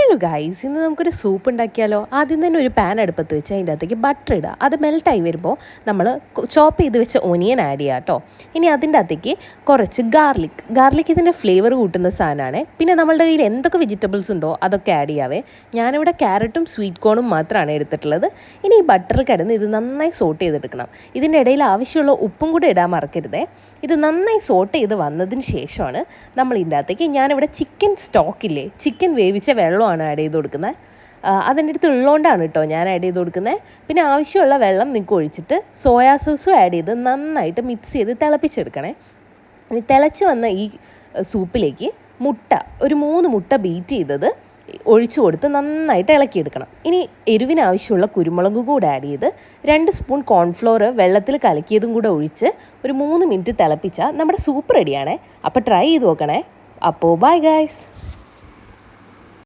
Hello guys, ഇന്ന് നമുക്കൊരു soup ഉണ്ടാക്കിയാലോ. ആദ്യം തന്നെ ഒരു പാൻ അടുപ്പത്ത് വെച്ച് അതിൻ്റെ അകത്തേക്ക് ബട്ടർ ഇടുക. അത് മെൽട്ടായി വരുമ്പോൾ നമ്മൾ ചോപ്പ് ചെയ്ത് വെച്ച ഒനിയൻ ആഡ് ചെയ്യുക കേട്ടോ. ഇനി അതിൻ്റെ അകത്തേക്ക് കുറച്ച് ഗാർലിക് ഇതിൻ്റെ ഫ്ലേവർ കൂട്ടുന്ന സാധനമാണ്. പിന്നെ നമ്മളുടെ കയ്യിൽ എന്തൊക്കെ വെജിറ്റബിൾസ് ഉണ്ടോ അതൊക്കെ ആഡ് ചെയ്യാവേ. ഞാനിവിടെ ക്യാരറ്റും സ്വീറ്റ് കോണും മാത്രമാണ് എടുത്തിട്ടുള്ളത്. ഇനി ഈ ബട്ടറിൽ കിടന്ന് ഇത് നന്നായി സോട്ട് ചെയ്തെടുക്കണം. ഇതിൻ്റെ ഇടയിൽ ആവശ്യമുള്ള ഉപ്പും കൂടെ ഇടാൻ മറക്കരുതേ. ഇത് നന്നായി സോട്ട് ചെയ്ത് വന്നതിന് ശേഷമാണ് നമ്മൾ ഇതിൻ്റെ അകത്തേക്ക് ഞാനിവിടെ ചിക്കൻ സ്റ്റോക്കില്ലേ, ചിക്കൻ വേവിച്ച വെള്ളമാണ് ആഡ് ചെയ്ത് കൊടുക്കുന്നത്. അതിൻ്റെ അടുത്ത് ഉള്ളതുകൊണ്ടാണ് കേട്ടോ ഞാൻ ആഡ് ചെയ്ത് കൊടുക്കുന്നത്. പിന്നെ ആവശ്യമുള്ള വെള്ളം നിങ്ങൾക്ക് ഒഴിച്ചിട്ട് സോയാ സോസും ആഡ് ചെയ്ത് നന്നായിട്ട് മിക്സ് ചെയ്ത് തിളപ്പിച്ചെടുക്കണേ. ഇനി തിളച്ച് വന്ന ഈ സൂപ്പിലേക്ക് ഒരു 3 മുട്ട ബീറ്റ് ചെയ്തത് ഒഴിച്ചു കൊടുത്ത് നന്നായിട്ട് ഇളക്കിയെടുക്കണം. ഇനി എരിവിനാവശ്യമുള്ള കുരുമുളക് കൂടെ ആഡ് ചെയ്ത് 2 സ്പൂൺ കോൺഫ്ലോർ വെള്ളത്തിൽ കലക്കിയതും കൂടെ ഒഴിച്ച് ഒരു 3 മിനിറ്റ് തിളപ്പിച്ചാൽ നമ്മുടെ സൂപ്പ് റെഡിയാണേ. അപ്പോൾ ട്രൈ ചെയ്ത് നോക്കണേ. അപ്പോൾ ബൈ ഗൈസ്.